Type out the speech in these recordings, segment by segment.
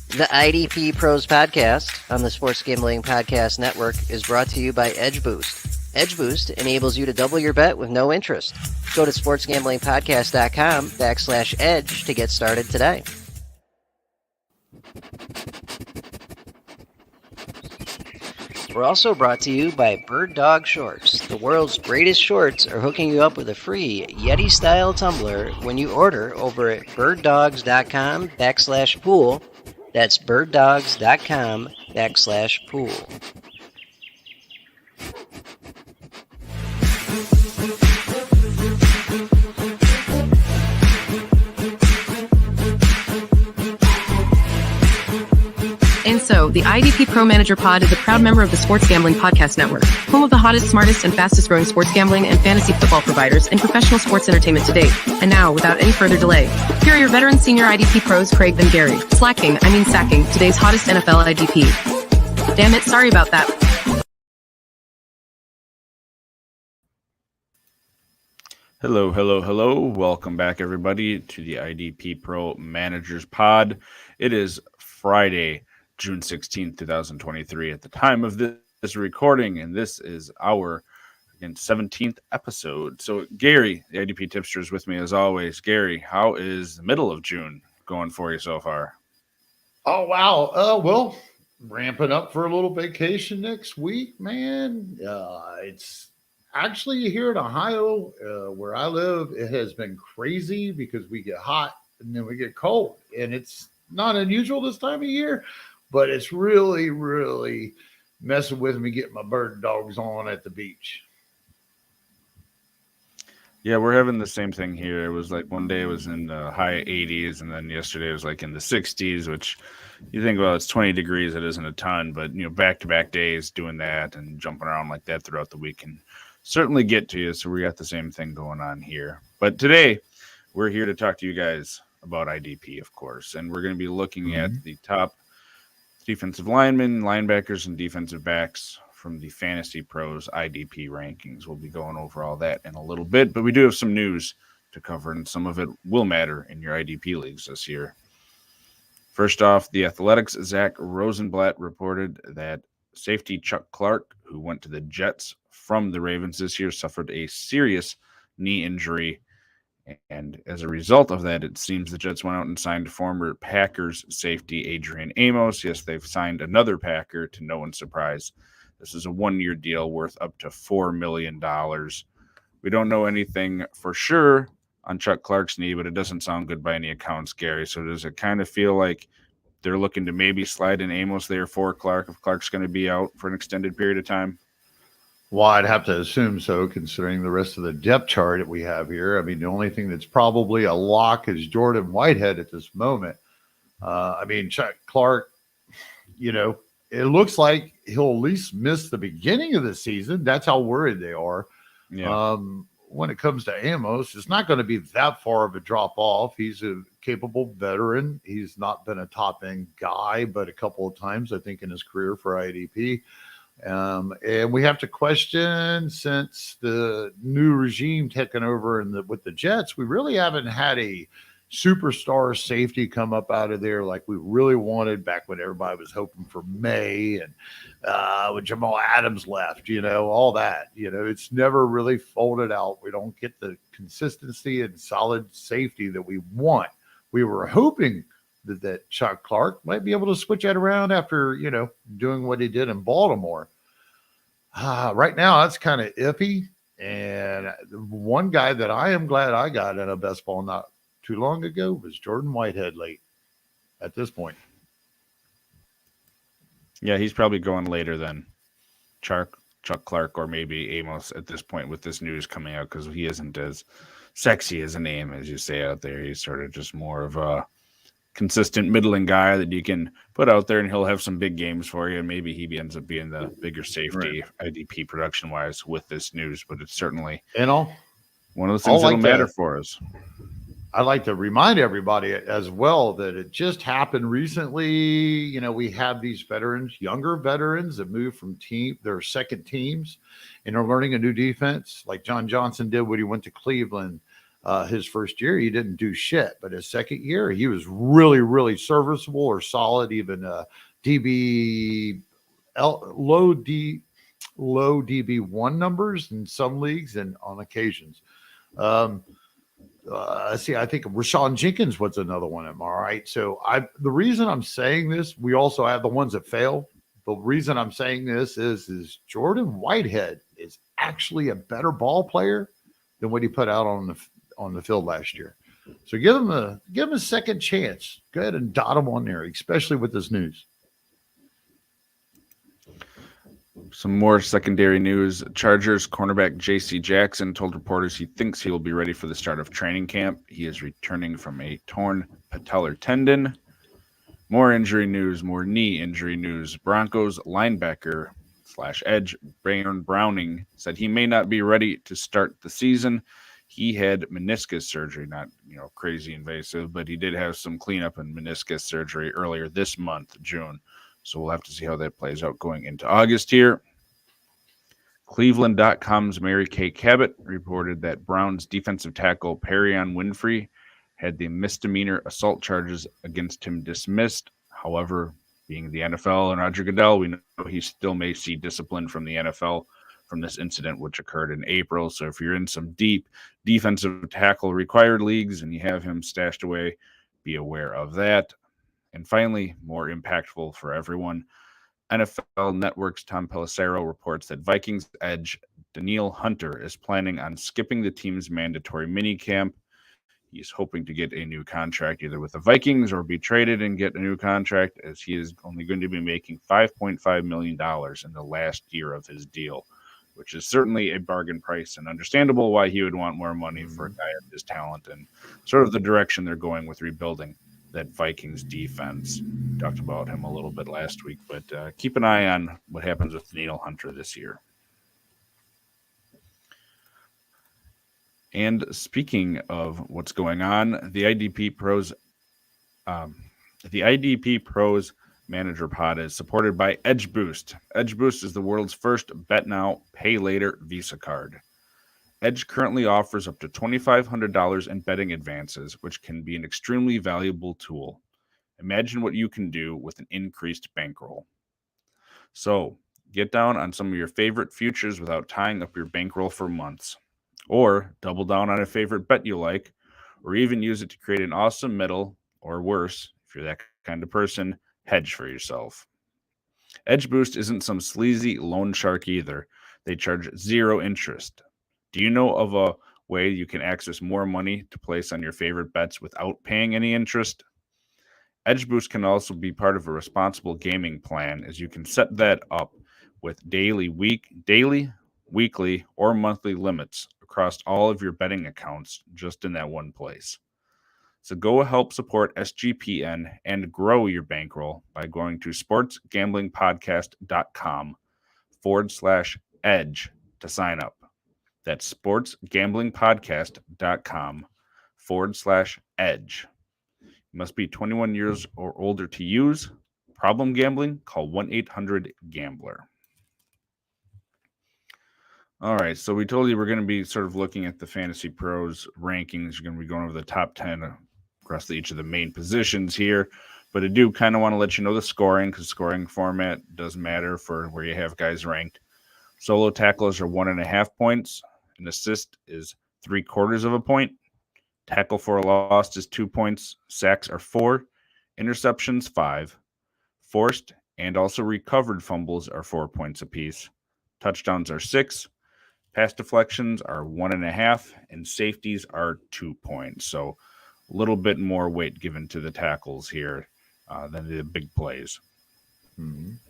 The IDP Pros podcast on the Sports Gambling Podcast Network is brought to you by Edge Boost. Edge Boost enables you to double your bet with no interest. Go to sportsgamblingpodcast.com/edge to get started today. We're also brought to you by Bird Dog Shorts. The world's greatest shorts are hooking you up with a free Yeti-style tumbler when you order over at birddogs.com/pool. That's birddogs.com/pool. And so, the IDP Pro Manager Pod is a proud member of the Sports Gambling Podcast Network, home of the hottest, smartest, and fastest-growing sports gambling and fantasy football providers in professional sports entertainment to date. And now, without any further delay, here are your veteran senior IDP pros, Kraig and Gary, sacking today's hottest NFL IDP. Damn it, sorry about that. Hello. Welcome back, everybody, to the IDP Pro Managers Pod. It is Friday, June 16th, 2023 at the time of this recording, and this is our 17th episode. So, Gary, the IDP tipster, is with me as always. Gary, how is the middle of June going for you so far? Oh, wow. Well, ramping up for a little vacation next week, man. It's actually here in Ohio, where I live, it has been crazy because we get hot and then we get cold, and it's not unusual this time of year, but it's really, really messing with me getting my bird dogs on at the beach. Yeah, we're having the same thing here. It was like one day it was in the high 80s, and then yesterday it was like in the 60s, which you think, well, it's 20 degrees. It isn't a ton, but, back-to-back days doing that and jumping around like that throughout the week can certainly get to you. So we got the same thing going on here. But today we're here to talk to you guys about IDP, of course, and we're going to be looking at the top defensive linemen, linebackers, and defensive backs from the Fantasy Pros IDP rankings. We'll be going over all that in a little bit, but we do have some news to cover, and some of it will matter in your IDP leagues this year. First off, the Athletics' Zach Rosenblatt reported that safety Chuck Clark, who went to the Jets from the Ravens this year, suffered a serious knee injury. And as a result of that, it seems the Jets went out and signed former Packers safety Adrian Amos. Yes, they've signed another Packer, to no one's surprise. This is a one-year deal worth up to $4 million. We don't know anything for sure on Chuck Clark's knee, but it doesn't sound good by any accounts, Gary. So does it kind of feel like they're looking to maybe slide in Amos there for Clark if Clark's going to be out for an extended period of time? Well, I'd have to assume so, considering the rest of the depth chart that we have here. I mean, the only thing that's probably a lock is Jordan Whitehead at this moment. Chuck Clark, it looks like he'll at least miss the beginning of the season. That's how worried they are. Yeah. When it comes to Amos, it's not going to be that far of a drop off. He's a capable veteran. He's not been a top end guy, but a couple of times, I think, in his career for IDP. And we have to question, since the new regime taken over with the Jets, we really haven't had a superstar safety come up out of there like we really wanted back when everybody was hoping for May and when Jamal Adams left, all that. It's never really folded out. We don't get the consistency and solid safety that we want. We were hoping that Chuck Clark might be able to switch that around after, doing what he did in Baltimore. Right now, that's kind of iffy. And one guy that I am glad I got in a best ball not too long ago was Jordan Whitehead late at this point. Yeah, he's probably going later than Chuck Clark or maybe Amos at this point with this news coming out, because he isn't as sexy as a name as you say out there. He's sort of just more of a consistent middling guy that you can put out there, and he'll have some big games for you. And maybe he ends up being the bigger safety IDP production wise with this news, but it's certainly one of those things that'll matter for us. I'd like to remind everybody as well that it just happened recently. We have these veterans, younger veterans that move from their second teams and are learning a new defense, like John Johnson did when he went to Cleveland. His first year, he didn't do shit, but his second year, he was really, really serviceable or solid, even DB, low DB1 numbers in some leagues and on occasions. I think Rashawn Jenkins was another one. Am I right? So the reason I'm saying this, we also have the ones that fail. The reason I'm saying this is Jordan Whitehead is actually a better ball player than what he put out on the field last year. So give him a second chance. Go ahead and dot him on there, especially with this news. Some more secondary news. Chargers cornerback J.C. Jackson told reporters he thinks he will be ready for the start of training camp. He is returning from a torn patellar tendon. More injury news, more knee injury news. Broncos linebacker / edge Baron Browning said he may not be ready to start the season. He had meniscus surgery, not crazy invasive, but he did have some cleanup and meniscus surgery earlier this month, June. So we'll have to see how that plays out going into August here. Cleveland.com's Mary Kay Cabot reported that Browns defensive tackle Perion Winfrey had the misdemeanor assault charges against him dismissed. However, being the NFL and Roger Goodell, we know he still may see discipline from the NFL from this incident, which occurred in April. So if you're in some deep defensive tackle required leagues and you have him stashed away, be aware of that. And finally, more impactful for everyone, NFL Network's Tom Pelissero reports that Vikings edge Danielle Hunter is planning on skipping the team's mandatory minicamp. He's hoping to get a new contract either with the Vikings or be traded and get a new contract, as he is only going to be making $5.5 million in the last year of his deal, which is certainly a bargain price and understandable why he would want more money for a guy of his talent and sort of the direction they're going with rebuilding that Vikings defense. Talked about him a little bit last week, but keep an eye on what happens with Danielle Hunter this year. And speaking of what's going on, the IDP Pros Manager Pod is supported by Edge Boost. Edge Boost is the world's first bet now, pay later Visa card. Edge currently offers up to $2,500 in betting advances, which can be an extremely valuable tool. Imagine what you can do with an increased bankroll. So, get down on some of your favorite futures without tying up your bankroll for months. Or double down on a favorite bet you like, or even use it to create an awesome middle, or worse, if you're that kind of person, hedge for yourself. Edge Boost isn't some sleazy loan shark either. They charge zero interest. Do you know of a way you can access more money to place on your favorite bets without paying any interest? Edge Boost can also be part of a responsible gaming plan, as you can set that up with daily, weekly, or monthly limits across all of your betting accounts just in that one place. So go help support SGPN and grow your bankroll by going to sportsgamblingpodcast.com/edge to sign up. That's sportsgamblingpodcast.com/edge. You must be 21 years or older to use. Problem gambling? Call 1-800-GAMBLER. All right, so we told you we're going to be sort of looking at the Fantasy Pros rankings. You're going to be going over the top 10 across each of the main positions here. But I do kind of want to let you know the scoring, because scoring format does matter for where you have guys ranked. Solo tackles are 1.5 points. An assist is 3/4 of a point. Tackle for a loss is 2 points. Sacks are 4. Interceptions 5. Forced and also recovered fumbles are 4 points apiece. Touchdowns are 6. Pass deflections are 1.5, and safeties are 2 points. So a little bit more weight given to the tackles here than the big plays.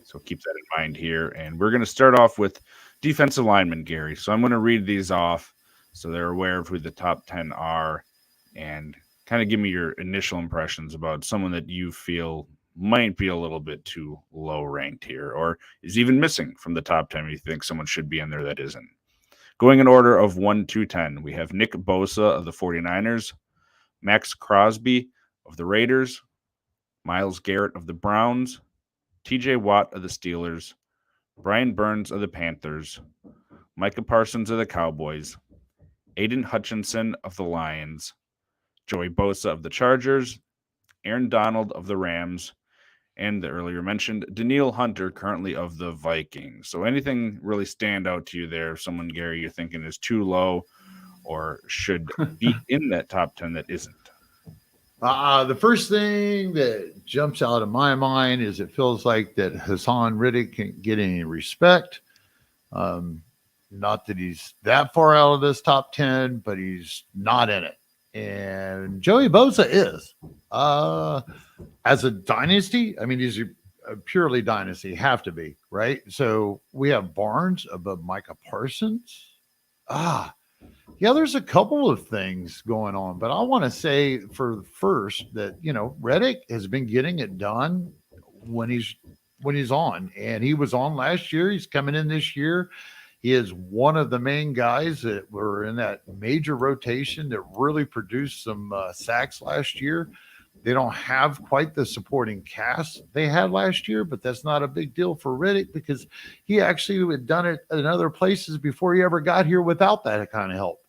So keep that in mind here. And we're going to start off with defensive linemen, Gary. So I'm going to read these off so they're aware of who the top 10 are and kind of give me your initial impressions about someone that you feel might be a little bit too low ranked here or is even missing from the top 10. You think someone should be in there that isn't. Going in order of 1 to 10, we have Nick Bosa of the 49ers, Maxx Crosby of the Raiders, Myles Garrett of the Browns, TJ Watt of the Steelers, Brian Burns of the Panthers, Micah Parsons of the Cowboys, Aidan Hutchinson of the Lions, Joey Bosa of the Chargers, Aaron Donald of the Rams, and the earlier mentioned Danielle Hunter, currently of the Vikings. So anything really stand out to you there? Someone, Gary, you're thinking is too low or should be in that top 10 that isn't? The first thing that jumps out of my mind is it feels like that Hassan Riddick can't get any respect. Not that he's that far out of this top 10, but he's not in it. And Joey Bosa is. As a dynasty, I mean, these are purely dynasty, have to be, right? So we have Barnes above Micah Parsons. Yeah, there's a couple of things going on, but I want to say for first that, you know, Riddick has been getting it done when he's on, and he was on last year. He's coming in this year. He is one of the main guys that were in that major rotation that really produced some sacks last year. They don't have quite the supporting cast they had last year, but that's not a big deal for Riddick because he actually had done it in other places before he ever got here without that kind of help.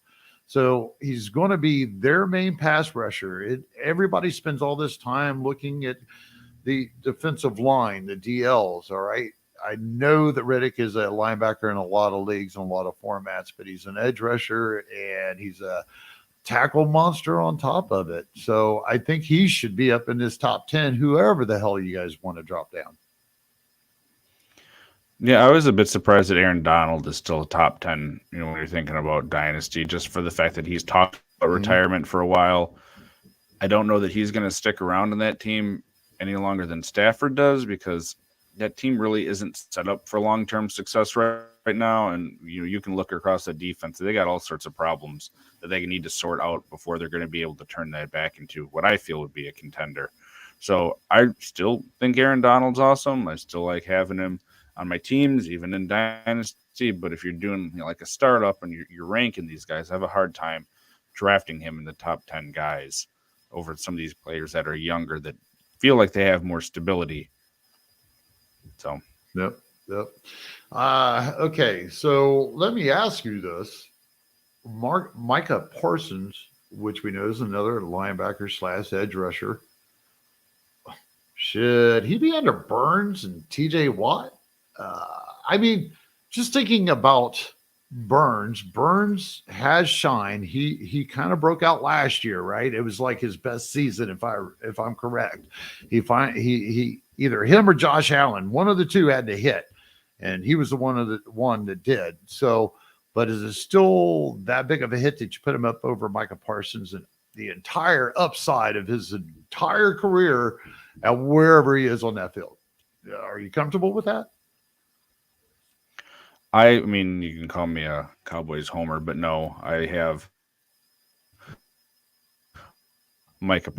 So he's going to be their main pass rusher. Everybody spends all this time looking at the defensive line, the DLs, all right? I know that Riddick is a linebacker in a lot of leagues and a lot of formats, but he's an edge rusher and he's a tackle monster on top of it. So I think he should be up in this top 10, whoever the hell you guys want to drop down. Yeah, I was a bit surprised that Aaron Donald is still a top 10, you know, when you're thinking about dynasty, just for the fact that he's talked about retirement for a while. I don't know that he's going to stick around in that team any longer than Stafford does, because that team really isn't set up for long-term success right now. And you can look across the defense. They got all sorts of problems that they need to sort out before they're going to be able to turn that back into what I feel would be a contender. So I still think Aaron Donald's awesome. I still like having him on my teams, even in dynasty. But if you're doing like a startup and you're ranking these guys, I have a hard time drafting him in the top 10 guys over some of these players that are younger that feel like they have more stability. So, yep. Okay, so let me ask you this. Micah Parsons, which we know is another linebacker / edge rusher, should he be under Burns and TJ Watt? I mean, just thinking about Burns has shine. He kind of broke out last year, right? It was like his best season, if I'm correct. He either him or Josh Allen, one of the two had to hit, and he was the one that did. So, but is it still that big of a hit that you put him up over Micah Parsons and the entire upside of his entire career at wherever he is on that field? Are you comfortable with that? I mean, you can call me a Cowboys homer, but no, I have Micah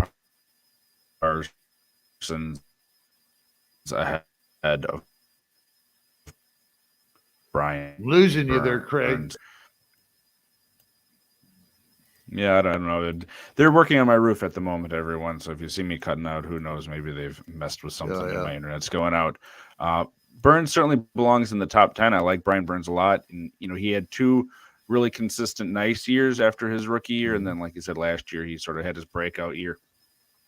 Parsons ahead of Brian. Losing you there, Craig. Yeah, I don't know. They're working on my roof at the moment, everyone. So if you see me cutting out, who knows? Maybe they've messed with something and my internet's going out. Burns certainly belongs in the top 10. I like Brian Burns a lot. And, he had two really consistent, nice years after his rookie year. And then, like you said, last year, he sort of had his breakout year.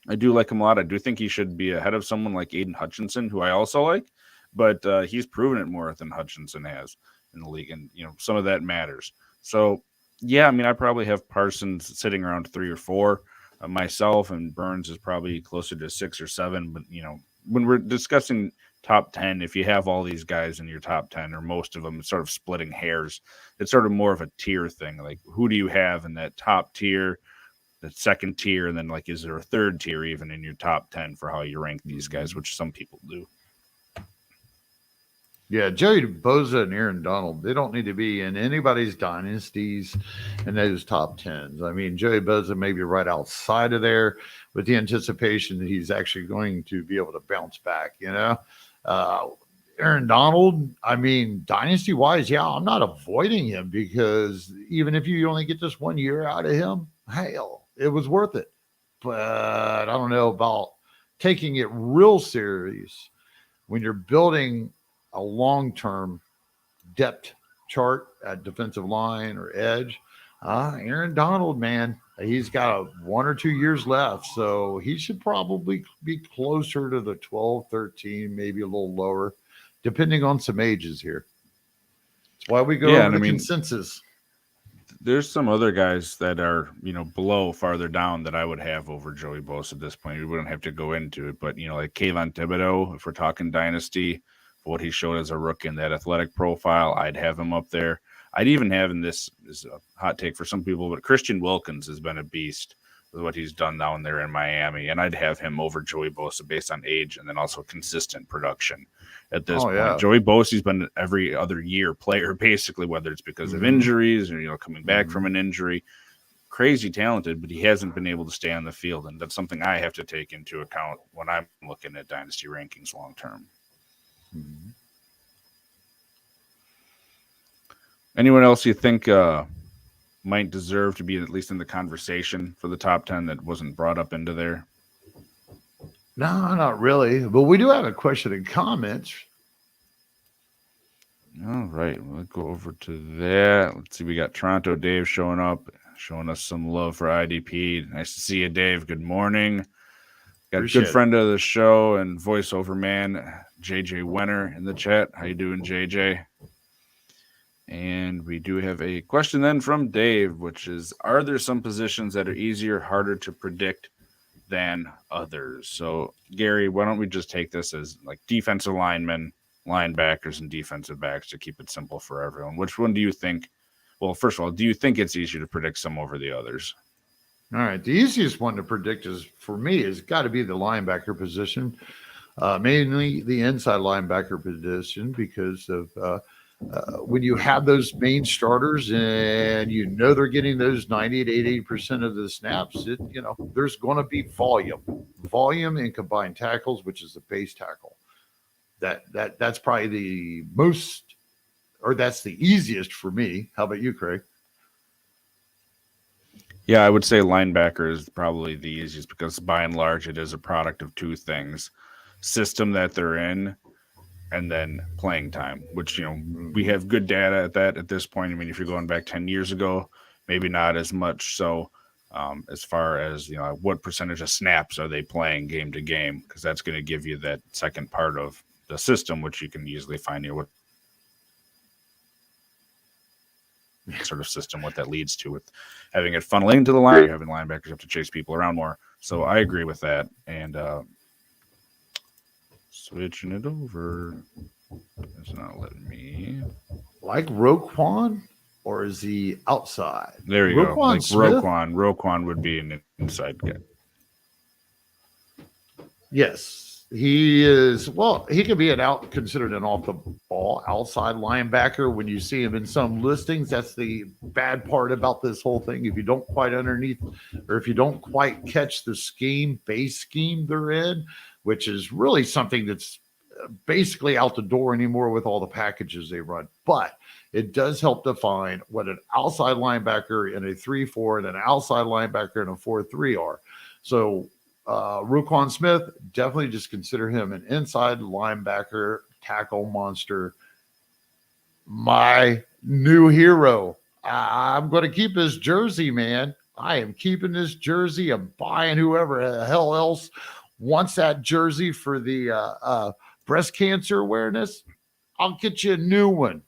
I do like him a lot. I do think he should be ahead of someone like Aidan Hutchinson, who I also like. But he's proven it more than Hutchinson has in the league. And, some of that matters. So, yeah, I mean, I probably have Parsons sitting around 3 or 4 myself, and Burns is probably closer to 6 or 7. But, when we're discussing top 10, if you have all these guys in your top 10 or most of them, it's sort of splitting hairs. It's sort of more of a tier thing. Like, who do you have in that top tier, the second tier, and then, like, is there a third tier even in your top 10 for how you rank these guys, which some people do. Yeah, Joey Bosa and Aaron Donald, they don't need to be in anybody's dynasties in those top 10s. I mean, Joey Bosa may be right outside of there with the anticipation that he's actually going to be able to bounce back, Aaron Donald, I mean, dynasty-wise, yeah, I'm not avoiding him because even if you only get this 1 year out of him, hell, it was worth it. But I don't know about taking it real serious when you're building a long-term depth chart at defensive line or edge. Aaron Donald, man, he's got 1 or 2 years left, so he should probably be closer to the 12, 13, maybe a little lower, depending on some ages here. That's why we go over the consensus. There's some other guys that are, below, farther down that I would have over Joey Bosa at this point. We wouldn't have to go into it, but, like Kayvon Thibodeau, if we're talking dynasty, for what he showed as a rookie in that athletic profile, I'd have him up there. I'd even have in this is a hot take for some people, but Christian Wilkins has been a beast with what he's done down there in Miami, and I'd have him over Joey Bosa based on age and then also consistent production at this point. Yeah. Joey Bosa's been an every other year player, basically, whether it's because of injuries or coming back from an injury. Crazy talented, but he hasn't been able to stay on the field, and that's something I have to take into account when I'm looking at dynasty rankings long term. Mm-hmm. Anyone else you think might deserve to be at least in the conversation for the top 10 that wasn't brought up into there? No, not really. But we do have a question in comments. All right. We'll go over to that. Let's see. We got Toronto Dave showing up, showing us some love for IDP. Nice to see you, Dave. Good morning. Got a good friend of the show and voiceover man, JJ Wenner, in the chat. How you doing, JJ? And we do have a question then from Dave, which is, are there some positions that are easier, harder to predict than others? So, Gary, why don't we just take this as like defensive linemen, linebackers, and defensive backs to keep it simple for everyone? Which one do you think? Well, first of all, do you think it's easier to predict some over the others? All right. The easiest one to predict for me has got to be the linebacker position, mainly the inside linebacker position, because of when you have those main starters and they're getting those 90 to 80% of the snaps, there's going to be volume in combined tackles, which is the base tackle. That's probably the most, or that's the easiest for me. How about you, Kraig? Yeah, I would say linebacker is probably the easiest because by and large it is a product of two things: system that they're in, and then playing time, which, we have good data at this point. I mean, if you're going back 10 years ago, maybe not as much. So as far as, what percentage of snaps are they playing game to game? Because that's going to give you that second part of the system, which you can easily find what sort of system, what that leads to with having it funneling into the line, having linebackers have to chase people around more. So I agree with that. And, switching it over. It's not letting me. Like Roquan, or is he outside? There you go. Like Roquan. Roquan would be an inside guy. Yes, he is. Well, he could be considered an off the ball outside linebacker. When you see him in some listings, that's the bad part about this whole thing. If you don't quite underneath, or if you don't quite catch the base scheme they're in, which is really something that's basically out the door anymore with all the packages they run. But it does help define what an outside linebacker in a 3-4 and an outside linebacker in a 4-3 are. So Roquan Smith, definitely just consider him an inside linebacker, tackle monster. My new hero. I'm going to keep his jersey, man. I am keeping this jersey. I'm buying whoever the hell else wants that jersey for the breast cancer awareness. I'll get you a new one.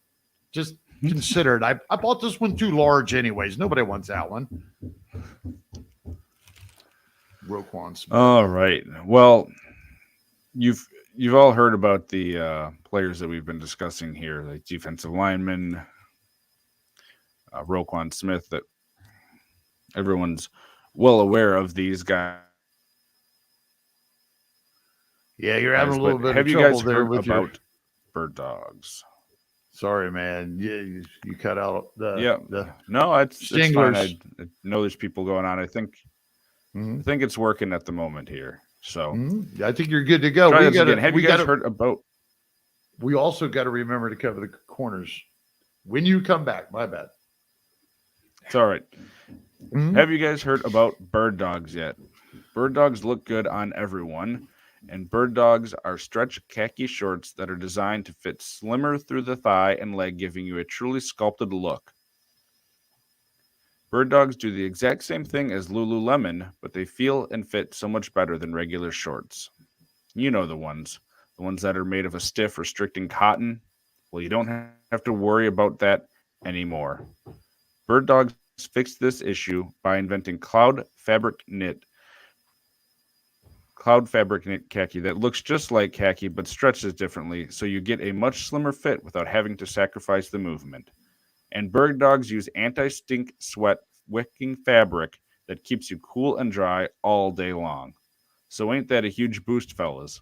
Just consider it. I bought this one too large anyways. Nobody wants that one. Roquan Smith. All right. Well, you've all heard about the players that we've been discussing here, like defensive linemen, Roquan Smith, that everyone's well aware of these guys. Yeah, you're having a little bit of trouble there with about bird dogs. Sorry, man. You cut out the no, it's fine. I know there's people going on. I think it's working at the moment here. So I think you're good to go. Have you guys heard about? We also got to remember to cover the corners when you come back. My bad. It's all right. Have you guys heard about bird dogs yet? Bird dogs look good on everyone. And bird dogs are stretch khaki shorts that are designed to fit slimmer through the thigh and leg, giving you a truly sculpted look. Bird dogs do the exact same thing as Lululemon, but they feel and fit so much better than regular shorts. You know the ones that are made of a stiff, restricting cotton. Well, you don't have to worry about that anymore. Bird dogs fixed this issue by inventing cloud fabric knit khaki that looks just like khaki but stretches differently, so you get a much slimmer fit without having to sacrifice the movement. And Bird dogs use anti-stink sweat wicking fabric that keeps you cool and dry all day long. So ain't that a huge boost, fellas?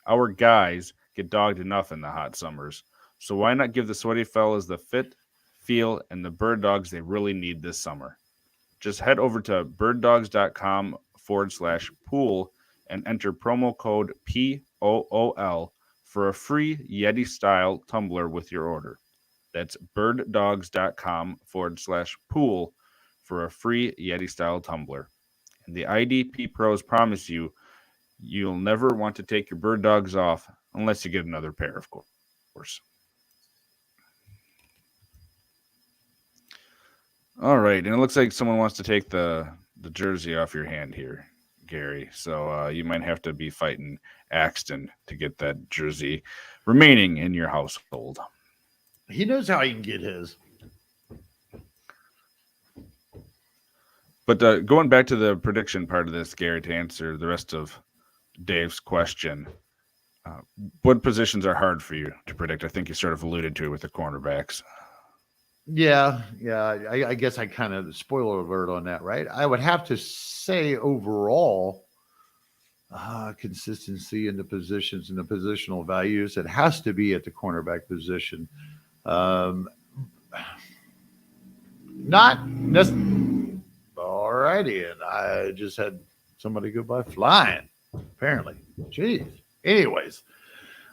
Our guys get dogged enough in the hot summers, so why not give the sweaty fellas the fit, feel, and the bird dogs they really need this summer? Just head over to birddogs.com/pool and enter promo code POOL for a free Yeti-style tumbler with your order. That's birddogs.com/pool for a free Yeti-style tumbler. And the IDP pros promise you'll never want to take your bird dogs off unless you get another pair, of course. All right, and it looks like someone wants to take the jersey off your hand here, Gary. So you might have to be fighting Axton to get that jersey remaining in your household. He knows how he can get his. But going back to the prediction part of this, Gary, to answer the rest of Dave's question, what positions are hard for you to predict? I think you sort of alluded to it with the cornerbacks. Yeah. I guess I kind of spoiler alert on that, right? I would have to say overall consistency in the positions and the positional values. It has to be at the cornerback position. Not necessarily. All righty, and I just had somebody go by flying. Apparently, jeez. Anyways.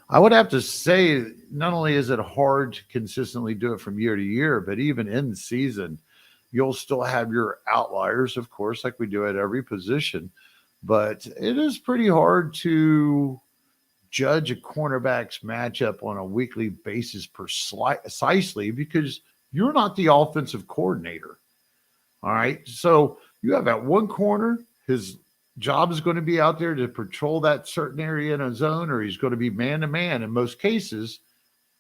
I would have to say, not only is it hard to consistently do it from year to year, but even in season, you'll still have your outliers, of course, like we do at every position. But it is pretty hard to judge a cornerback's matchup on a weekly basis precisely because you're not the offensive coordinator. All right. So you have that one corner, his job is going to be out there to patrol that certain area in a zone, or he's going to be man-to-man. In most cases,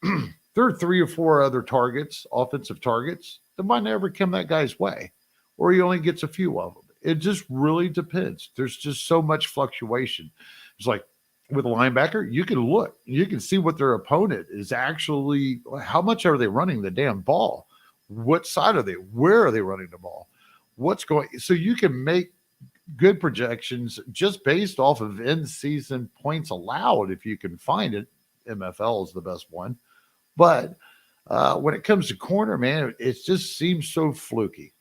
there are 3 or 4 other targets, offensive targets, that might never come that guy's way, or he only gets a few of them. It just really depends. There's just so much fluctuation. It's like with a linebacker, you can look, you can see what their opponent is actually, how much are they running the damn ball? What side are they? Where are they running the ball? What's going? So you can make good projections just based off of in-season points allowed if you can find it. MFL is the best one. But when it comes to corner, man, it just seems so fluky.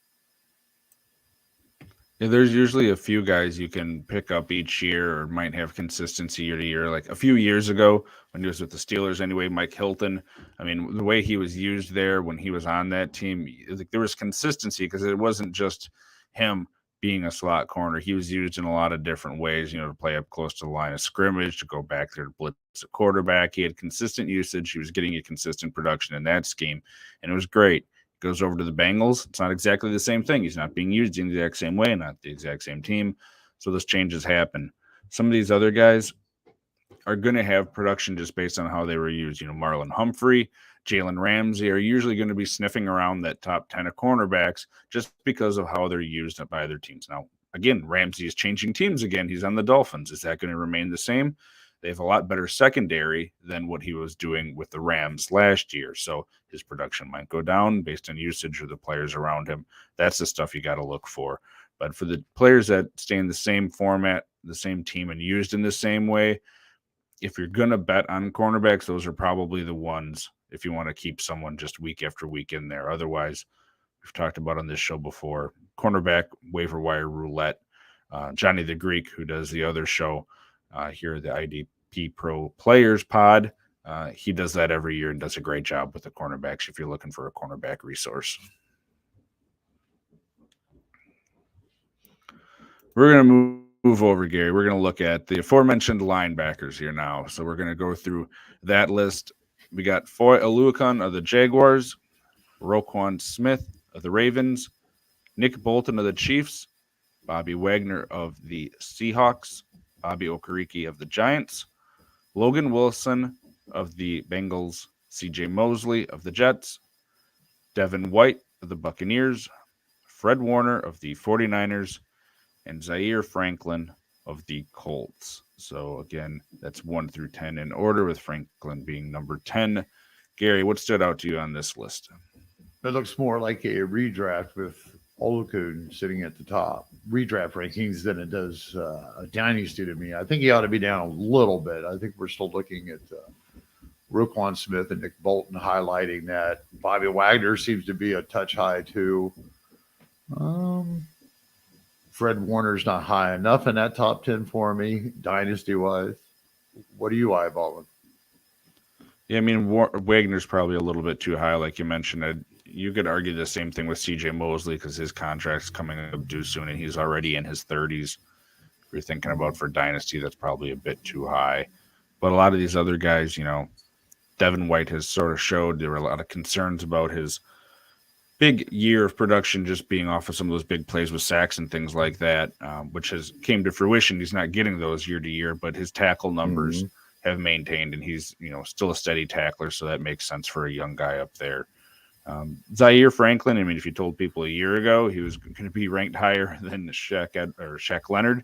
Yeah, there's usually a few guys you can pick up each year or might have consistency year to year. Like a few years ago when he was with the Steelers anyway, Mike Hilton, I mean, the way he was used there when he was on that team, like there was consistency because it wasn't just him being a slot corner. He was used in a lot of different ways, to play up close to the line of scrimmage, to go back there to blitz a quarterback. He had consistent usage. He was getting a consistent production in that scheme, and it was great. Goes over to the Bengals. It's not exactly the same thing. He's not being used in the exact same way, not the exact same team. So those changes happen. Some of these other guys are going to have production just based on how they were used. Marlon Humphrey, Jalen Ramsey are usually going to be sniffing around that top 10 of cornerbacks just because of how they're used by their teams. Now, again, Ramsey is changing teams again. He's on the Dolphins. Is that going to remain the same? They have a lot better secondary than what he was doing with the Rams last year. So his production might go down based on usage of the players around him. That's the stuff you got to look for. But for the players that stay in the same format, the same team, and used in the same way, if you're going to bet on cornerbacks, those are probably the ones if you want to keep someone just week after week in there. Otherwise, we've talked about on this show before, cornerback waiver wire roulette. Johnny the Greek, who does the other show here, the IDP Pro Players Pod, he does that every year and does a great job with the cornerbacks if you're looking for a cornerback resource. We're going to move over, Gary. We're going to look at the aforementioned linebackers here now. So we're going to go through that list. We got Foy Oluokun of the Jaguars, Roquan Smith of the Ravens, Nick Bolton of the Chiefs, Bobby Wagner of the Seahawks, Bobby Okereke of the Giants, Logan Wilson of the Bengals, CJ Mosley of the Jets, Devin White of the Buccaneers, Fred Warner of the 49ers, and Zaire Franklin of the Colts. So again, that's 1 through 10 in order, with Franklin being number 10. Gary, what stood out to you on this list? It looks more like a redraft with Okereke sitting at the top, redraft rankings, than it does a dynasty to me. I think he ought to be down a little bit. I think we're still looking at Roquan Smith and Nick Bolton highlighting that. Bobby Wagner seems to be a touch high too. Fred Warner's not high enough in that top 10 for me, dynasty-wise. What are you eyeballing? Yeah, I mean, Wagner's probably a little bit too high, like you mentioned. You could argue the same thing with CJ Mosley because his contract's coming up due soon, and he's already in his 30s. If you're thinking about for dynasty, that's probably a bit too high. But a lot of these other guys, you know, Devin White has sort of showed there were a lot of concerns about his big year of production just being off of some of those big plays with sacks and things like that, which has came to fruition. He's not getting those year to year, but his tackle numbers have maintained, and he's, you know, still a steady tackler, so that makes sense for a young guy up there. Zaire Franklin, I mean, if you told people a year ago he was going to be ranked higher than Shaq Leonard,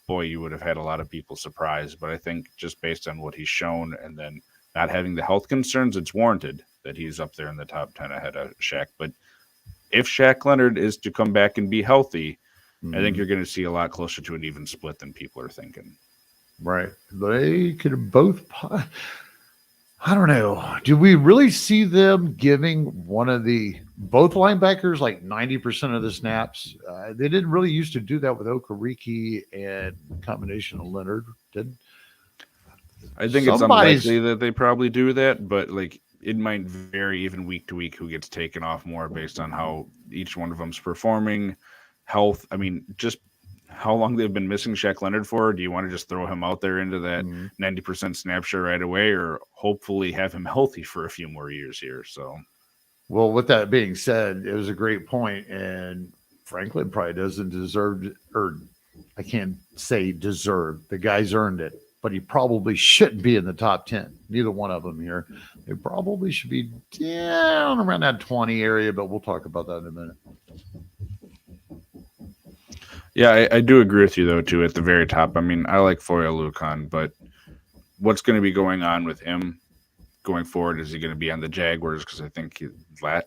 boy, you would have had a lot of people surprised. But I think just based on what he's shown and then not having the health concerns, it's warranted that he's up there in the top 10 ahead of Shaq. But if Shaq Leonard is to come back and be healthy, I think you're going to see a lot closer to an even split than people are thinking. Right. They could have both. I don't know. Do we really see them giving both linebackers like 90% of the snaps? They didn't really used to do that with Okereke and combination of Leonard. I think it's unlikely that they probably do that, but like it might vary even week to week who gets taken off more based on how each one of them's performing, health. I mean, just how long they've been missing Shaq Leonard for. Do you want to just throw him out there into that 90% snap share right away, or hopefully have him healthy for a few more years here? So, well, with that being said, it was a great point, and Franklin probably doesn't deserve, or I can't say deserve. The guy's earned it, but he probably shouldn't be in the top 10. Neither one of them here. They probably should be down around that 20 area, but we'll talk about that in a minute. Yeah, I do agree with you, though, too, at the very top. I mean, I like Roquan, but what's going to be going on with him going forward? Is he going to be on the Jaguars? Because I think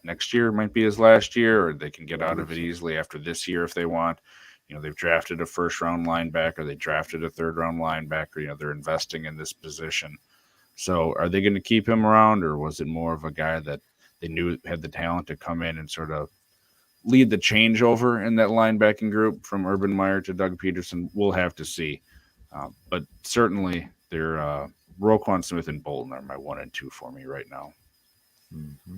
next year might be his last year, or they can get out of it easily after this year if they want. You know, they've drafted a first-round linebacker. They drafted a third-round linebacker. You know, they're investing in this position. So are they going to keep him around, or was it more of a guy that they knew had the talent to come in and sort of lead the changeover in that linebacking group from Urban Meyer to Doug Peterson? We'll have to see. But certainly, they're Roquan Smith and Bolton are my 1 and 2 for me right now. Mm-hmm.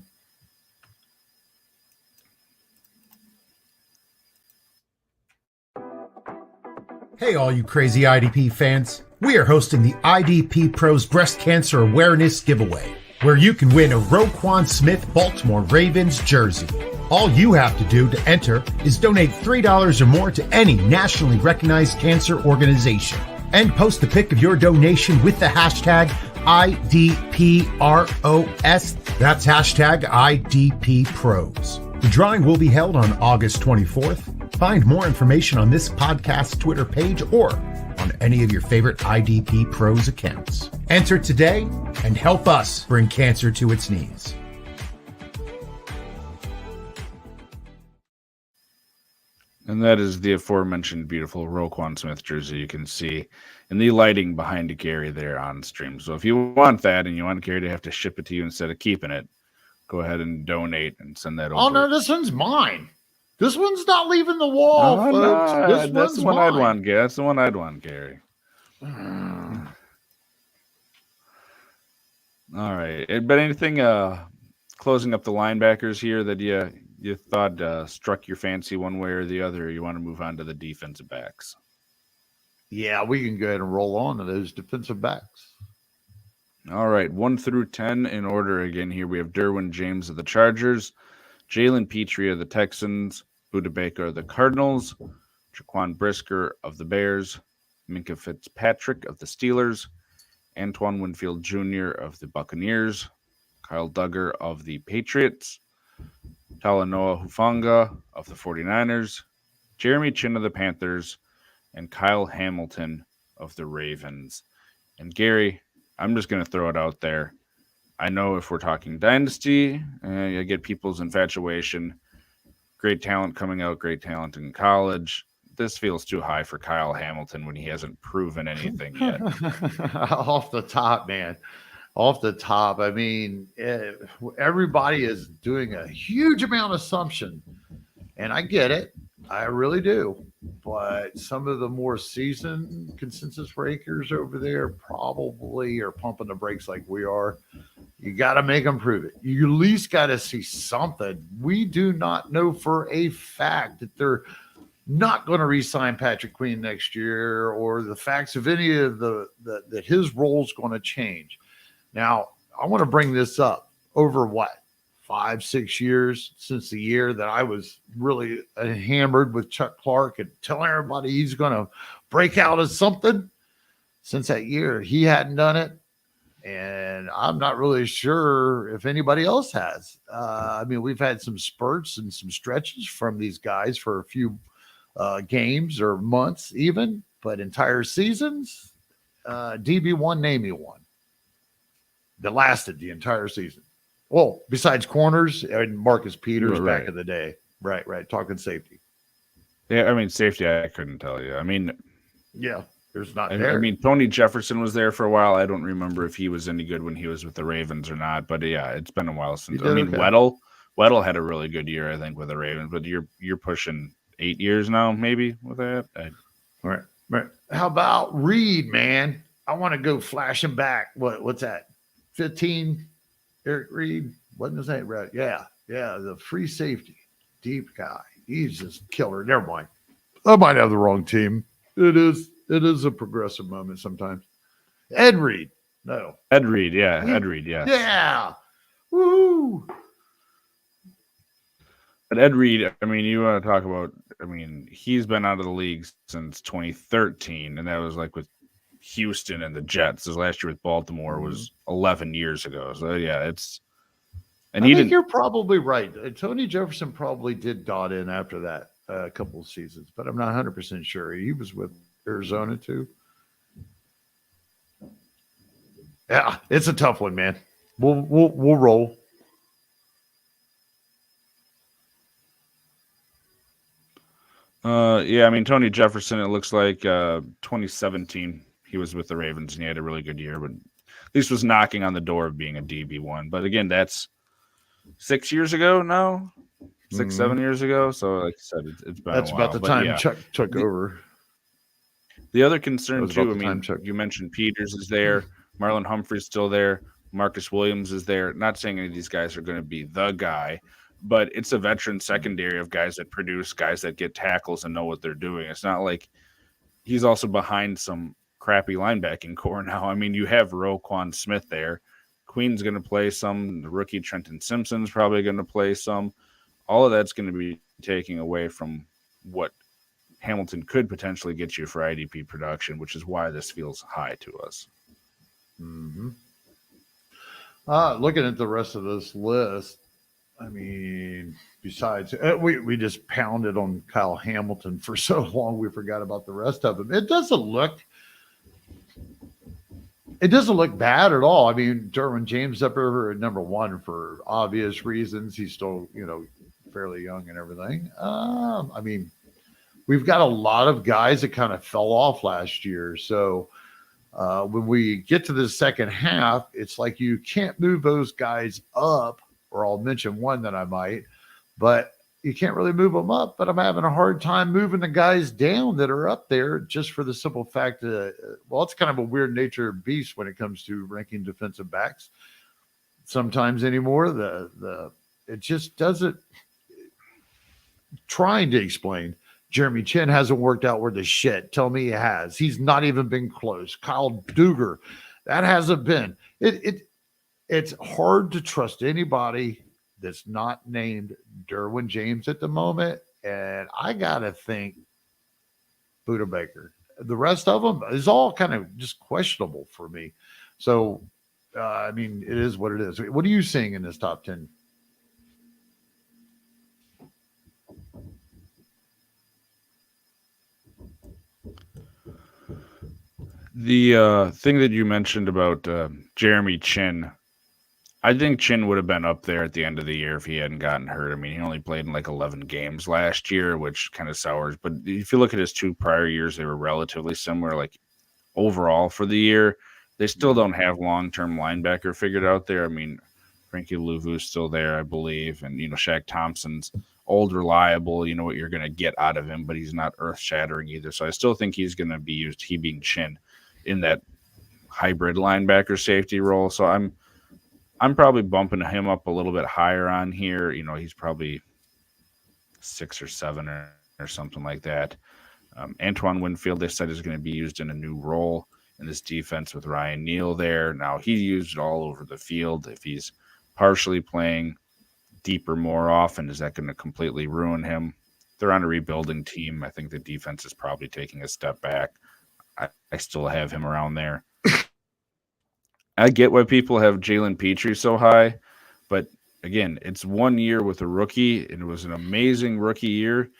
Hey, all you crazy IDP fans. We are hosting the IDPros Breast Cancer Awareness Giveaway, where you can win a Roquan Smith Baltimore Ravens jersey. All you have to do to enter is donate $3 or more to any nationally recognized cancer organization and post a pic of your donation with the hashtag IDPROS. That's hashtag IDPPros. The drawing will be held on August 24th. Find more information on this podcast Twitter page or on any of your favorite IDP Pros accounts. Enter today and help us bring cancer to its knees. And that is the aforementioned beautiful Roquan Smith jersey you can see in the lighting behind Gary there on stream. So if you want that and you want Gary to have to ship it to you instead of keeping it, go ahead and donate and send that over. Oh, no, this one's mine. This one's not leaving the wall, folks. No, that's the one I'd want, Gary. That's the one I'd want, Gary. All right. But anything closing up the linebackers here that you thought struck your fancy one way or the other, or you want to move on to the defensive backs? Yeah, we can go ahead and roll on to those defensive backs. All right, 1 through 10 in order again here. We have Derwin James of the Chargers, Jalen Pitre of the Texans, Budda Baker of the Cardinals, Jaquan Brisker of the Bears, Minkah Fitzpatrick of the Steelers, Antoine Winfield Jr. of the Buccaneers, Kyle Duggar of the Patriots, Talanoa Hufanga of the 49ers, Jeremy Chin of the Panthers, and Kyle Hamilton of the Ravens. And Gary, I'm just going to throw it out there. I know if we're talking dynasty, I get people's infatuation. Great talent coming out, great talent in college. This feels too high for Kyle Hamilton when he hasn't proven anything yet. Off the top, man. Off the top. I mean, everybody is doing a huge amount of assumption, and I get it. I really do. But some of the more seasoned consensus breakers over there probably are pumping the brakes like we are. You got to make them prove it. You at least got to see something. We do not know for a fact that they're not going to re-sign Patrick Queen next year, or the facts of any of that his role is going to change. Now, I want to bring this up over 5-6 years since the year that I was really hammered with Chuck Clark and telling everybody he's going to break out as something. Since that year, he hadn't done it. And I'm not really sure if anybody else has. I mean, we've had some spurts and some stretches from these guys for a few games or months even, but entire seasons, DB1, name me one that lasted the entire season. Well, besides corners and Marcus Peters back in the day. Right. Talking safety. Yeah, I mean, safety, I couldn't tell you. I mean, yeah. There's not there. I mean, Tony Jefferson was there for a while. I don't remember if he was any good when he was with the Ravens or not. But yeah, it's been a while since. I mean, okay. Weddle had a really good year, I think, with the Ravens. But you're pushing 8 years now, maybe with that. Right. How about Reed, man? I want to go flashing back. What's that? 15. Eric Reed, wasn't his name right? Yeah. The free safety, deep guy. He's just killer. Never mind. I might have the wrong team. It is a progressive moment sometimes. Ed Reed. No. Ed Reed, yeah. Ed Reed, yeah. Yeah. Woo. But Ed Reed, I mean, you want to talk about, I mean, he's been out of the league since 2013, and that was like with Houston and the Jets. His last year with Baltimore was 11 years ago. So, yeah, it's – and I think you're probably right. Tony Jefferson probably did dot in after that a couple of seasons, but I'm not 100% sure. He was with Arizona too. Yeah, it's a tough one, man. We'll roll. Yeah, I mean, Tony Jefferson, it looks like 2017 he was with the Ravens and he had a really good year, but at least was knocking on the door of being a DB1. But again, that's 6 years ago now, 7 years ago. So like I said, it's been that's a while. About the time Chuck took over. The other concern too, I mean, you mentioned Peters is there, Marlon Humphrey's still there, Marcus Williams is there. Not saying any of these guys are going to be the guy, but it's a veteran secondary of guys that produce, guys that get tackles and know what they're doing. It's not like he's also behind some crappy linebacking core now. I mean, you have Roquan Smith there. Queen's going to play some. The rookie Trenton Simpson's probably going to play some. All of that's going to be taking away from what Hamilton could potentially get you for IDP production, which is why this feels high to us. Mm-hmm. Looking at the rest of this list, I mean, besides, we just pounded on Kyle Hamilton for so long, we forgot about the rest of them. It doesn't look bad at all. I mean, Derwin James up over at number one for obvious reasons. He's still, fairly young and everything. I mean, we've got a lot of guys that kind of fell off last year. So when we get to the second half, it's like you can't move those guys up, or I'll mention one that I might, but you can't really move them up. But I'm having a hard time moving the guys down that are up there just for the simple fact that, it's kind of a weird nature beast when it comes to ranking defensive backs sometimes anymore. It just doesn't. Trying to explain. Jeremy Chin hasn't worked out worth a shit. Tell me he has. He's not even been close. Kyle Duggar, that hasn't been. It's hard to trust anybody that's not named Derwin James at the moment. and I gotta think Budda Baker. The rest of them is all kind of just questionable for me. So, I mean, it is what it is. What are you seeing in this top 10? The thing that you mentioned about Jeremy Chin, I think Chin would have been up there at the end of the year if he hadn't gotten hurt. I mean, he only played in like 11 games last year, which kind of sours. But if you look at his 2 prior years, they were relatively similar. Like overall for the year, they still don't have long-term linebacker figured out there. I mean, Frankie Louvu's still there, I believe. And, Shaq Thompson's old, reliable. You know what you're going to get out of him, but he's not earth-shattering either. So I still think he's going to be used, he being Chin, in that hybrid linebacker safety role. So I'm probably bumping him up a little bit higher on here. He's probably 6 or 7 or something like that. Antoine Winfield, they said, is going to be used in a new role in this defense with Ryan Neal there. Now, he used it all over the field. If he's partially playing deeper more often, is that going to completely ruin him? They're on a rebuilding team. I think the defense is probably taking a step back. I still have him around there. I get why people have Jalen Pitre so high, but again, it's 1 year with a rookie, and it was an amazing rookie year.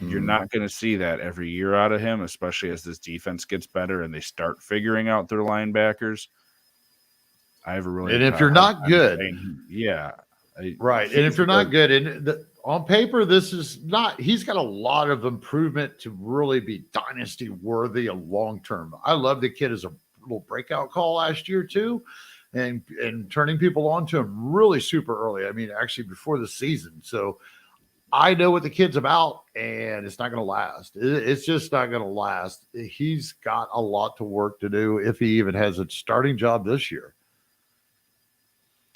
You're not going to see that every year out of him, especially as this defense gets better and they start figuring out their linebackers. I have a really and if you're not good, right. And if you're not good, and on paper, this is not. He's got a lot of improvement to really be dynasty worthy and long term. I love the kid as a little breakout call last year too, and turning people on to him really super early. I mean, actually before the season. So I know what the kid's about, and it's not going to last. It's just not going to last. He's got a lot to work to do if he even has a starting job this year.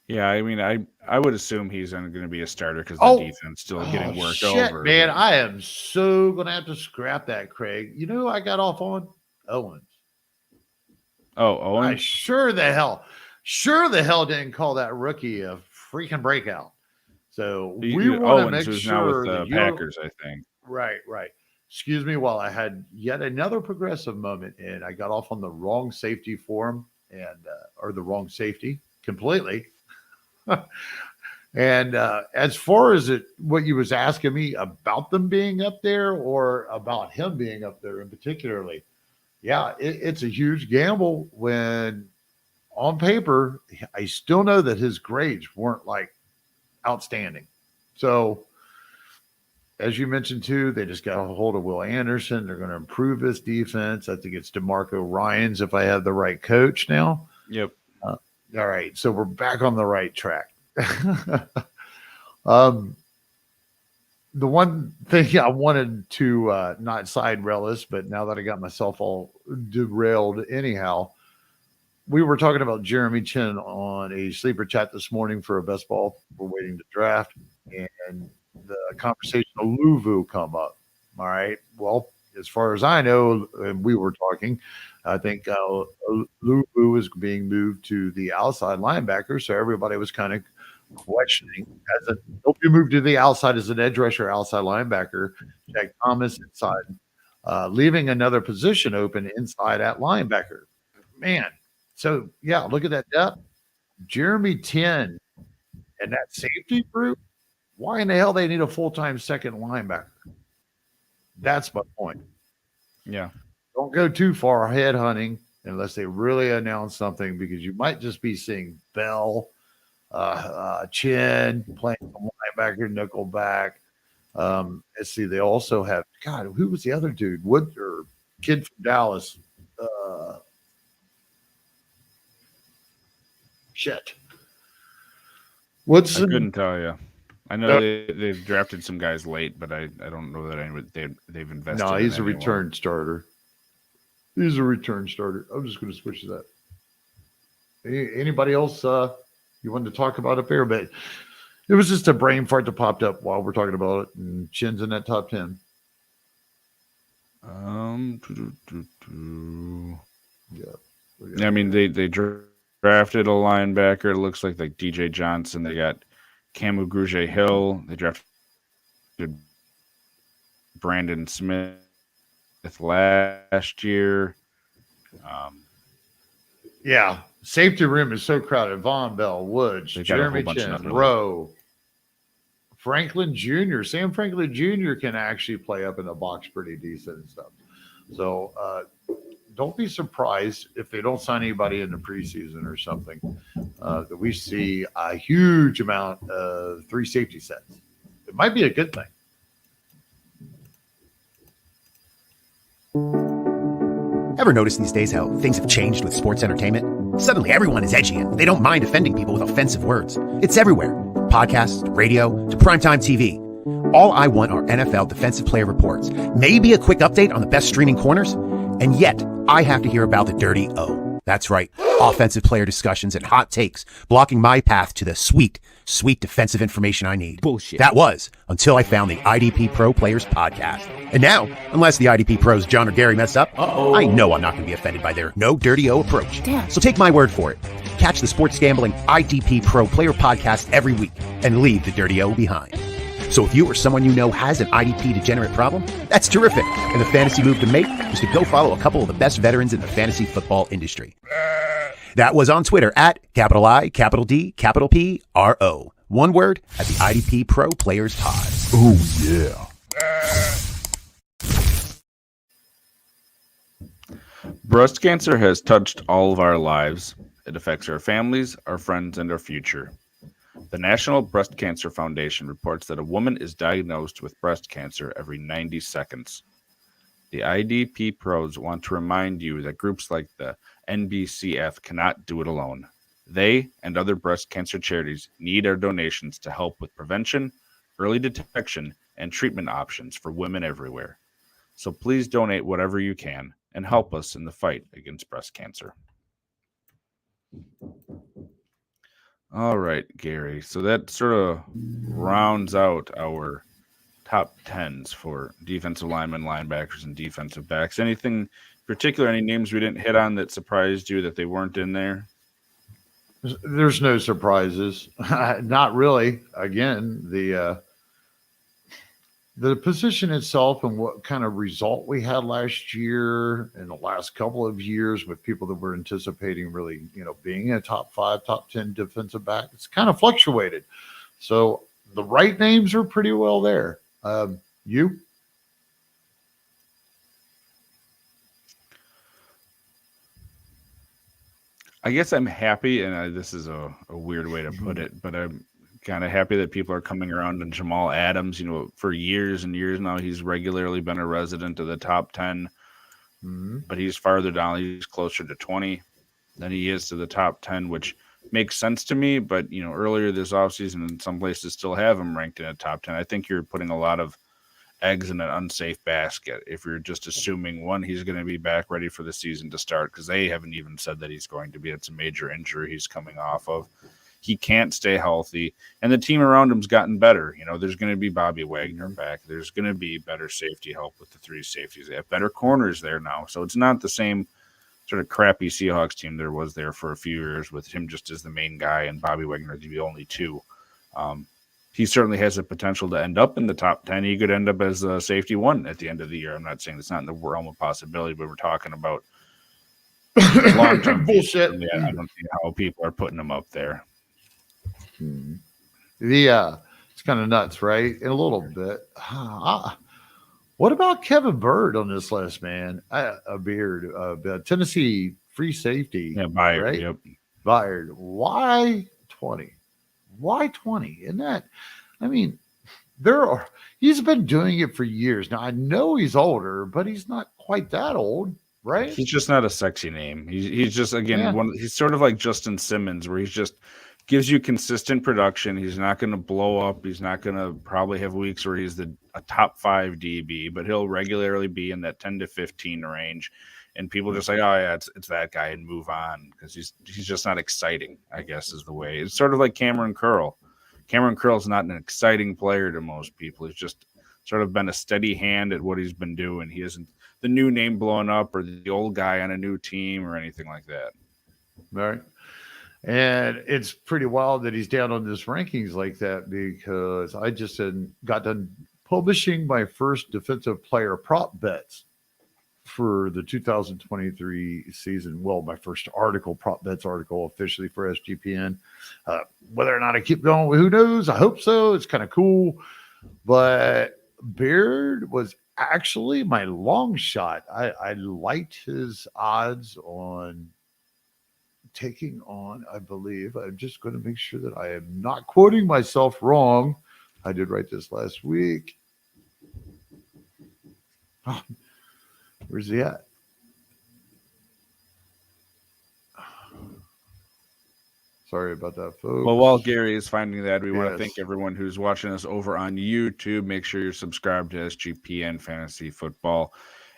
Yeah, I mean, I would assume he's going to be a starter because the defense still getting worked over. Man, I am so going to have to scrap that, Craig. You know who I got off on? Owens. Oh, Owens? I sure the hell didn't call that rookie a freaking breakout. So we want to make who's sure now with that the Packers, I think. Right. Excuse me while I had yet another progressive moment, and I got off on the wrong safety for him, or the wrong safety completely. And as far as what you was asking me about them being up there or about him being up there in particularly, yeah, it's a huge gamble when on paper, I still know that his grades weren't like outstanding. So as you mentioned too, they just got a hold of Will Anderson. They're going to improve this defense. I think it's DeMarco Ryans if I have the right coach now. Yep. All right, so we're back on the right track. The one thing I wanted to not side relish, but now that I got myself all derailed anyhow, we were talking about Jeremy Chin on a sleeper chat this morning for a best ball. We're waiting to draft, and the conversation of Louvu come up. All right, well, as far as I know, and we were talking, I think Louvu is being moved to the outside linebacker, so everybody was kind of questioning. Hope you move to the outside as an edge rusher, outside linebacker. Jack Thomas inside, leaving another position open inside at linebacker. Man, so yeah, look at that depth. Jeremy 10 and that safety group. Why in the hell they need a full-time second linebacker? That's my point. Yeah. Don't go too far head hunting unless they really announce something, because you might just be seeing Bell, Chin playing linebacker, nickel back. Let's see. They also have, God, who was the other dude? Wood or kid from Dallas? Shit. Woodson. I couldn't tell you. I know they've drafted some guys late, but I don't know that they've invested. No, he's a return starter. He's a return starter. I'm just going to switch to that. Anybody else you wanted to talk about up there? But it was just a brain fart that popped up while we're talking about it. And Chin's in that top 10. Yeah. I mean, they drafted a linebacker. It looks like DJ Johnson. They got Camu Grugier Hill. They drafted Brandon Smith last year. Yeah, safety room is so crowded. Von Bell, Woods, Jeremy Chin, Rowe, Franklin Jr. Sam Franklin Jr. can actually play up in the box pretty decent and stuff. So don't be surprised if they don't sign anybody in the preseason or something, that we see a huge amount of 3 safety sets. It might be a good thing. Ever notice these days how things have changed with sports entertainment? Suddenly everyone is edgy and they don't mind offending people with offensive words. It's everywhere. Podcasts, to radio, to primetime TV. All I want are NFL defensive player reports, maybe a quick update on the best streaming corners, and yet I have to hear about the dirty O. That's right, offensive player discussions and hot takes blocking my path to the sweet, sweet defensive information I need. Bullshit. That was until I found the IDP Pro Players Podcast. And now, unless the IDP Pros John or Gary mess up, I know I'm not going to be offended by their no dirty O approach. Damn. So take my word for it. Catch the Sports Gambling IDP Pro Player Podcast every week and leave the dirty O behind. So if you or someone you know has an IDP degenerate problem, that's terrific. And the fantasy move to make is to go follow a couple of the best veterans in the fantasy football industry. That was on Twitter at I, D, P, RO. One word at the IDP Pro Players Pod. Oh, yeah. Breast cancer has touched all of our lives. It affects our families, our friends, and our future. The National Breast Cancer Foundation reports that a woman is diagnosed with breast cancer every 90 seconds. The IDP pros want to remind you that groups like the NBCF cannot do it alone. They and other breast cancer charities need our donations to help with prevention, early detection, and treatment options for women everywhere. So please donate whatever you can and help us in the fight against breast cancer. All right, Gary. So that sort of rounds out our top 10s for defensive linemen, linebackers, and defensive backs. Anything particular, any names we didn't hit on that surprised you that they weren't in there? There's no surprises. Not really. Again, the position itself and what kind of result we had last year and the last couple of years with people that were anticipating really, being a top 5, top 10 defensive back, it's kind of fluctuated. So the right names are pretty well there. You? I guess I'm happy, and this is a weird way to put it, but I'm kind of happy that people are coming around on Jamal Adams. For years and years now, he's regularly been a resident of the top 10, but he's farther down. He's closer to 20 than he is to the top 10, which makes sense to me. But, earlier this offseason, in some places still have him ranked in a top 10. I think you're putting a lot of eggs in an unsafe basket if you're just assuming, one, he's going to be back ready for the season to start, because they haven't even said that he's going to be. It's a major injury he's coming off of. He can't stay healthy, and the team around him's gotten better. There's going to be Bobby Wagner back. There's going to be better safety help with the 3 safeties. They have better corners there now, so it's not the same sort of crappy Seahawks team there was there for a few years with him just as the main guy and Bobby Wagner the only 2. He certainly has the potential to end up in the top 10. He could end up as a safety 1 at the end of the year. I'm not saying it's not in the realm of possibility, but we're talking about long-term bullshit. I don't see how people are putting him up there. It's kind of nuts, right? In a little bit. What about Kevin Byrd on this list, man? Tennessee free safety. Yeah, Byard. Right? Yep. Byard. Why 20? Why 20? And that, he's been doing it for years. Now, I know he's older, but he's not quite that old, right? He's just not a sexy name. He's just, again, he's sort of like Justin Simmons, where he's just gives you consistent production. He's not going to blow up. He's not going to probably have weeks where he's a top 5 DB, but he'll regularly be in that 10 to 15 range. And people just like, oh yeah, it's that guy, and move on, because he's just not exciting, I guess is the way. It's sort of like Cameron Curl. Cameron Curl's not an exciting player to most people. He's just sort of been a steady hand at what he's been doing. He isn't the new name blowing up or the old guy on a new team or anything like that. Right. And it's pretty wild that he's down on this rankings like that, because I just got done publishing my first defensive player prop bets for the 2023 season. Well, my first prop bets article officially for SGPN. Whether or not I keep going, who knows? I hope so. It's kind of cool. But Beard was actually my long shot. I liked his odds on taking on, I believe. I'm just going to make sure that I am not quoting myself wrong. I did write this last week. Oh, where's he at? Sorry about that, folks. Well, while Gary is finding that, we want to thank everyone who's watching us over on YouTube. Make sure you're subscribed to SGPN Fantasy Football.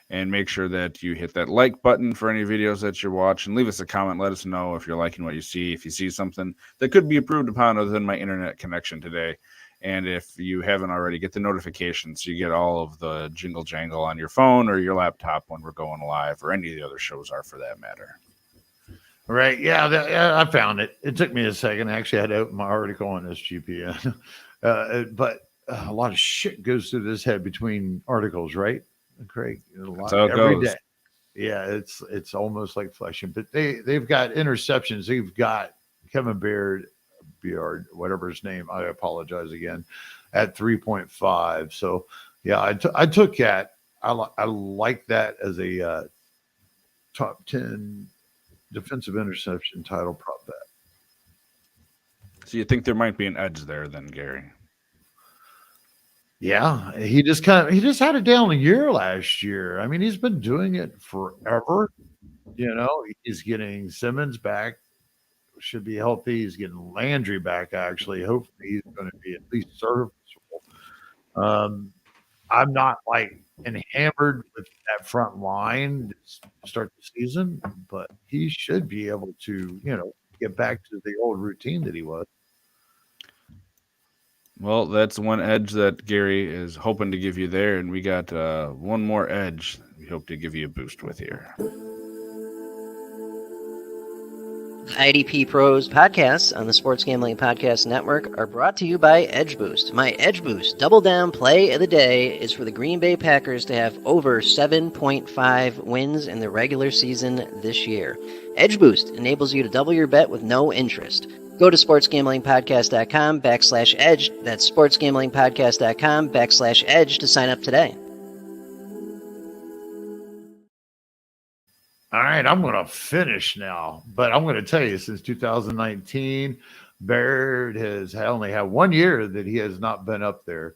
And make sure that you hit that like button for any videos that you're watching. Leave us a comment. Let us know if you're liking what you see. If you see something that could be improved upon other than my internet connection today. And if you haven't already, get the notifications so you get all of the jingle jangle on your phone or your laptop when we're going live, or any of the other shows are for that matter. Right. Yeah, I found it. It took me a second. Actually, I had to open my article on SGPN. But a lot of shit goes through this head between articles, right, Craig? A lot, that's how it every goes. Day. Yeah, it's almost like fleshing. But they've got interceptions. They've got Kevin Beard, whatever his name. I apologize again, at 3.5. So yeah, I took that. I like that as a top 10 defensive interception title prop bet. So you think there might be an edge there then, Gary? Yeah, he just had a down year last year. I mean, he's been doing it forever. You know, he's getting Simmons back, should be healthy. He's getting Landry back, actually. Hopefully he's going to be at least serviceable. I'm not like enamored with that front line to start the season, but he should be able to, get back to the old routine that he was. Well, that's one edge that Gary is hoping to give you there, and we got one more edge we hope to give you a boost with here. IDP Pros podcasts on the Sports Gambling Podcast Network are brought to you by Edge Boost. My Edge Boost double down play of the day is for the Green Bay Packers to have over 7.5 wins in the regular season this year. Edge Boost enables you to double your bet with no interest. Go to sportsgamblingpodcast.com/edge. That's sportsgamblingpodcast.com/edge to sign up today. All right, I'm going to finish now, but I'm going to tell you, since 2019, Baird has only had 1 year that he has not been up there.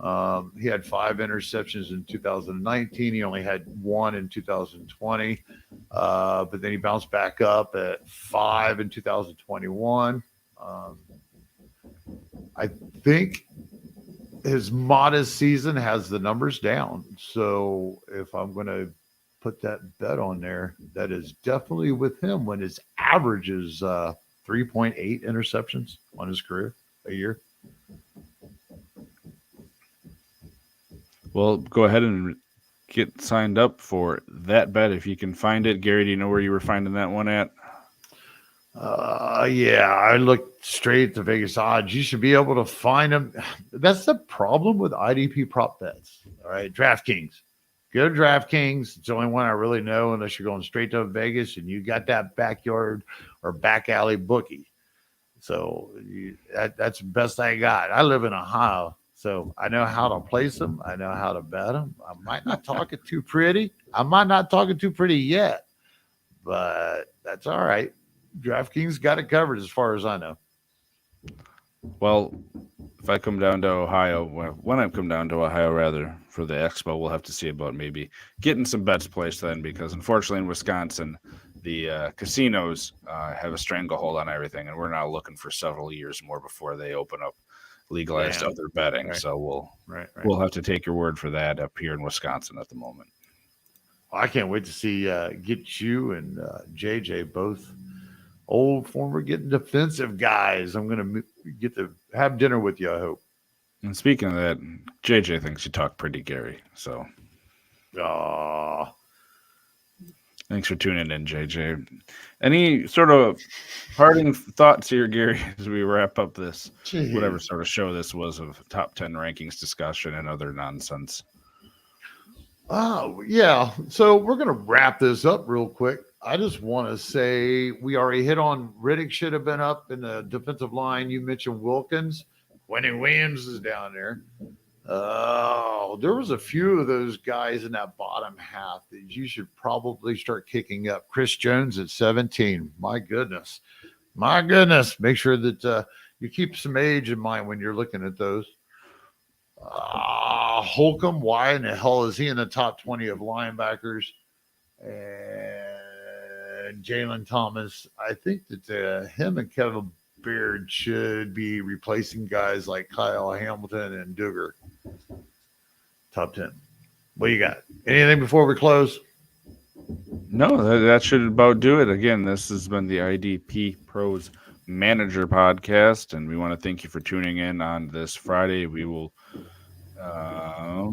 He had 5 interceptions in 2019. He only had 1 in 2020, but then he bounced back up at 5 in 2021. I think his modest season has the numbers down. So if I'm going to put that bet on there, that is definitely with him when his average is 3.8 interceptions on his career a year. Well, go ahead and get signed up for that bet if you can find it. Gary, do you know where you were finding that one at? Yeah, I looked straight at the Vegas odds. You should be able to find them. That's the problem with IDP prop bets. All right, DraftKings. Go to DraftKings. It's the only one I really know, unless you're going straight to Vegas and you got that backyard or back alley bookie. So that's the best I got. I live in Ohio, so I know how to place them. I know how to bet them. I might not talk it too pretty. I might not talk it too pretty yet, but that's all right. DraftKings got it covered as far as I know. Well, if I come down to Ohio, when I come down to Ohio, rather, for the expo, we'll have to see about maybe getting some bets placed then, because unfortunately in Wisconsin, the casinos have a stranglehold on everything, and we're now looking for several years more before they open up legalized other betting. Right. So we'll have to take your word for that up here in Wisconsin at the moment. Well, I can't wait to see get you and JJ both old former getting defensive guys. I'm going to get to have dinner with you, I hope. And speaking of that, JJ thinks you talk pretty, Gary. So Thanks for tuning in, JJ. Any sort of parting thoughts here, Gary, as we wrap up this, whatever sort of show this was of top 10 rankings discussion and other nonsense? Oh, yeah. So we're going to wrap this up real quick. I just want to say we already hit on Riddick should have been up in the defensive line. You mentioned Wilkins. Quentin Williams is down there. There was a few of those guys in that bottom half that you should probably start kicking up. Chris Jones at 17. My goodness. Make sure that you keep some age in mind when you're looking at those. Holcomb, why in the hell is he in the top 20 of linebackers? And Jalen Thomas, I think that him and Kevin Beard should be replacing guys like Kyle Hamilton and Duggar. Top 10. What you got? Anything before we close? No, that should about do it. Again, this has been the IDP Pros Manager Podcast, and we want to thank you for tuning in on this Friday. We will are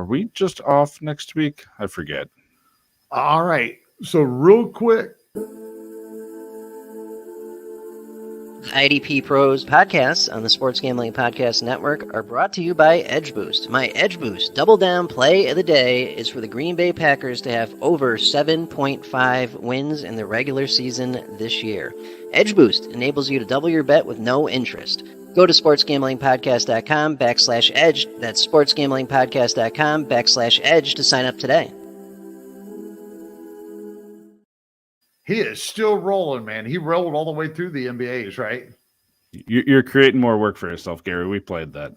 we just off next week? I forget. All right. So real quick, IDP Pros podcasts on the Sports Gambling Podcast Network are brought to you by Edge Boost. My Edge Boost double down play of the day is for the Green Bay Packers to have over 7.5 wins in the regular season this year. Edge Boost enables you to double your bet with no interest. Go to sportsgamblingpodcast.com/edge. That's sportsgamblingpodcast.com/edge to sign up today. he is still rolling, man. He rolled all the way through the NBAs, right? You're creating more work for yourself, Gary. We played that.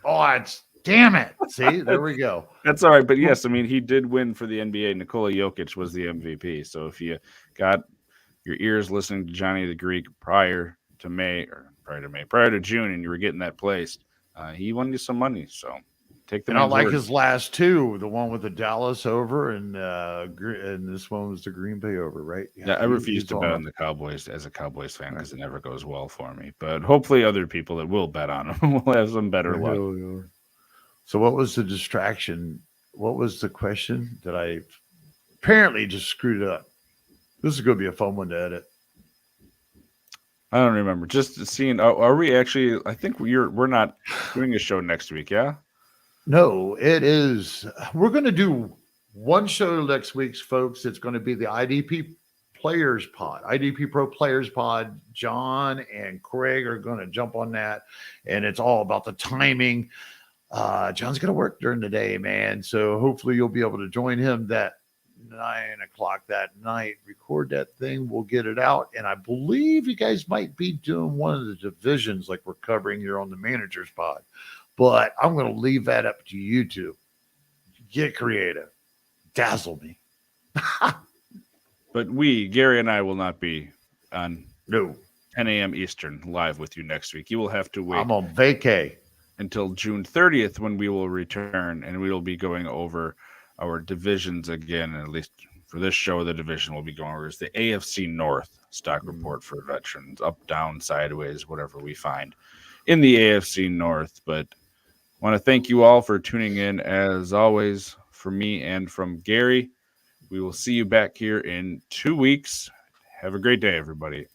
Oh, damn it. See, there we go. That's all right. But yes, I mean, he did win for the NBA. Nikola Jokic was the MVP. So if you got your ears listening to Johnny the Greek prior to June, and you were getting that placed, he won you some money. So take the. And I like his last two, the one with the Dallas over, and this one was the Green Bay over, right? Yeah, I refuse to bet on the Cowboys as a Cowboys fan because it never goes well for me. But hopefully, other people that will bet on them will have some better luck. So, what was the distraction? What was the question that I apparently just screwed up? This is going to be a fun one to edit. I don't remember. Just seeing. Are we actually? I think we're not doing a show next week. Yeah. No, it is. We're going to do one show next week, folks. It's going to be the IDP Players Pod, IDP Pro Players Pod. John and Kraig are going to jump on that, and it's all about the timing. John's going to work during the day, man. So hopefully you'll be able to join him that 9:00 that night. Record that thing. We'll get it out. And I believe you guys might be doing one of the divisions like we're covering here on the Manager's Pod. But I'm going to leave that up to you two. Get creative. Dazzle me. But Gary and I will not be on 10 a.m. Eastern live with you next week. You will have to wait. I'm on vacay until June 30th when we will return, and we will be going over our divisions again. At least for this show, the division we'll be going over is the AFC North stock report for veterans, up, down, sideways, whatever we find in the AFC North. But I want to thank you all for tuning in, as always, from me and from Gary. We will see you back here in 2 weeks. Have a great day, everybody.